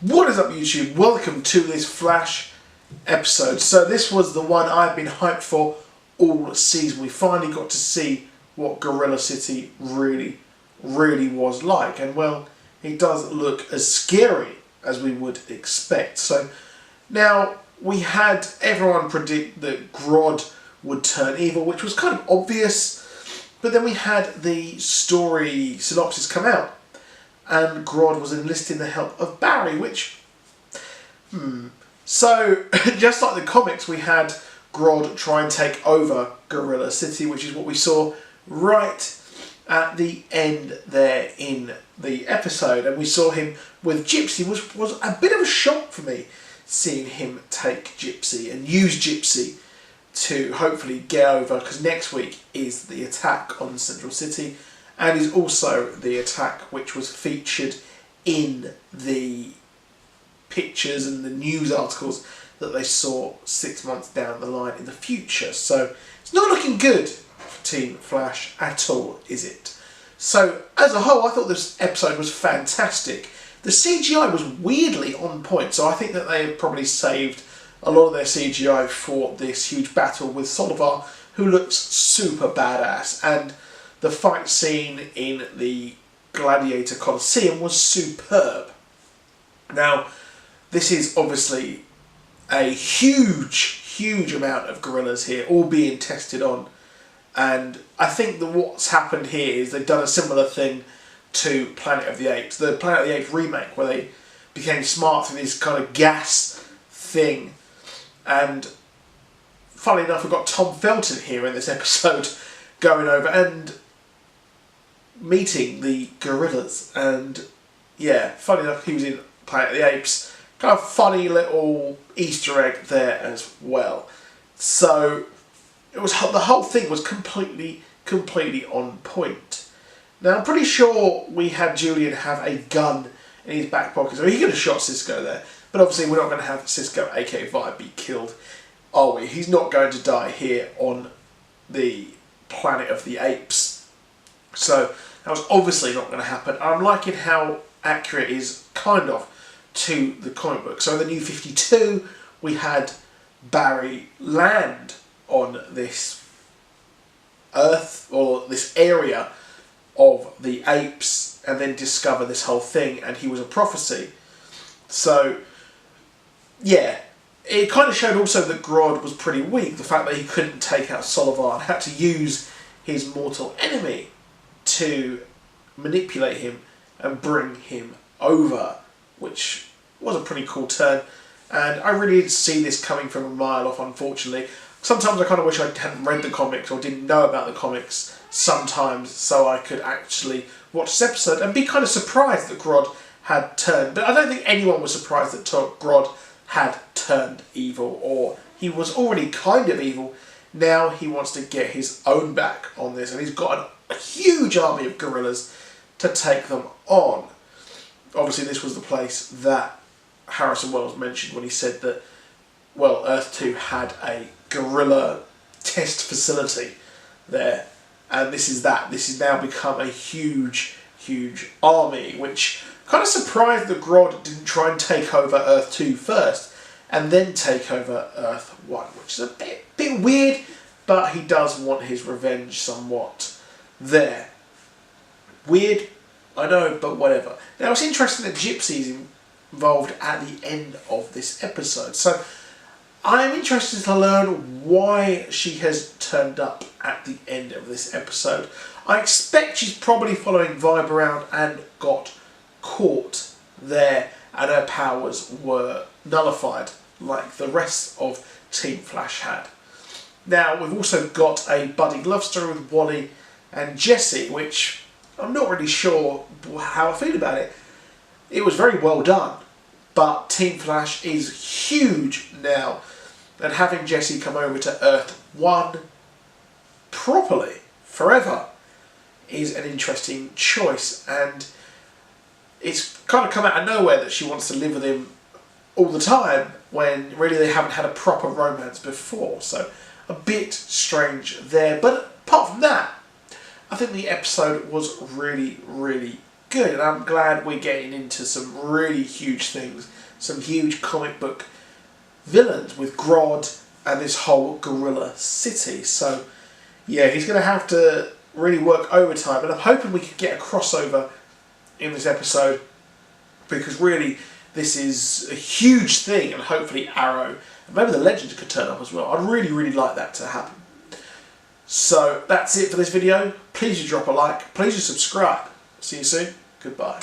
What is up, YouTube? Welcome to this Flash episode. So this was the one I've been hyped for all season. We finally got to see what Gorilla City really was like. And well, it does look as scary as we would expect. So now we had everyone predict that Grodd would turn evil, which was kind of obvious. But then we had the story synopsis come out, and Grodd was enlisting the help of Barry, which... So, just like the comics, we had Grodd try and take over Gorilla City, which is what we saw right at the end there in the episode. And we saw him with Gypsy, which was a bit of a shock for me, seeing him take Gypsy and use Gypsy to hopefully get over, because next week is the attack on Central City, and is also the attack which was featured in the pictures and the news articles that they saw 6 months down the line in the future. So it's not looking good for Team Flash at all, is it? So as a whole, I thought this episode was fantastic. The CGI was weirdly on point, so I think that they have probably saved a lot of their CGI for this huge battle with Savitar, who looks super badass. And the fight scene in the Gladiator Coliseum was superb. Now, this is obviously a huge amount of gorillas here, all being tested on. And I think that what's happened here is they've done a similar thing to Planet of the Apes. The Planet of the Apes remake, where they became smart through this kind of gas thing. And funnily enough, we've got Tom Felton here in this episode going over and meeting the gorillas. And yeah, funny enough, he was in Planet of the Apes. Kind of funny little Easter egg there as well. So it was, the whole thing was completely on point. Now I'm pretty sure we had Julian have a gun in his back pocket, so he could have shot Cisco there. But obviously we're not going to have Cisco, aka Vi, be killed, are we? He's not going to die here on the Planet of the Apes. So that was obviously not going to happen. I'm liking how accurate it is, kind of, to the comic book. So in the New 52, we had Barry land on this Earth, or this area of the apes, and then discover this whole thing, and he was a prophecy. So yeah, it kind of showed also that Grodd was pretty weak. The fact that he couldn't take out Savitar and had to use his mortal enemy to manipulate him and bring him over, which was a pretty cool turn. And I really did see this coming from a mile off, unfortunately. Sometimes I kind of wish I hadn't read the comics or didn't know about the comics sometimes, so I could actually watch this episode and be kind of surprised that Grodd had turned. But I don't think anyone was surprised that Grodd had turned evil, or he was already kind of evil. Now he wants to get his own back on this, and he's got a huge army of gorillas to take them on. Obviously this was the place that Harrison Wells mentioned when he said that, well, Earth 2 had a gorilla test facility there, and this is that. This has now become a huge army, which kind of surprised that Grodd didn't try and take over Earth 2 first, and then take over Earth 1, which is a bit weird, but he does want his revenge somewhat there. Weird, I know, but whatever. Now it's interesting that Gypsy's involved at the end of this episode, so I'm interested to learn why she has turned up at the end of this episode. I expect she's probably following Vibe around and got caught there, and her powers were nullified like the rest of Team Flash had. Now we've also got a budding love story with Wally and Jesse, which I'm not really sure how I feel about it. It was very well done, but Team Flash is huge now, and having Jesse come over to Earth 1 properly, forever, is an interesting choice. And it's kind of come out of nowhere that she wants to live with him all the time, when really they haven't had a proper romance before. So a bit strange there. But apart from that, I think the episode was really good, and I'm glad we're getting into some really huge things, some huge comic book villains with Grodd and this whole gorilla city. So yeah, he's going to have to really work overtime, and I'm hoping we can get a crossover in this episode, because really this is a huge thing, and hopefully Arrow and maybe the Legends could turn up as well. I'd really like that to happen. So that's it for this video. Please do drop a like, please do subscribe. See you soon. Goodbye.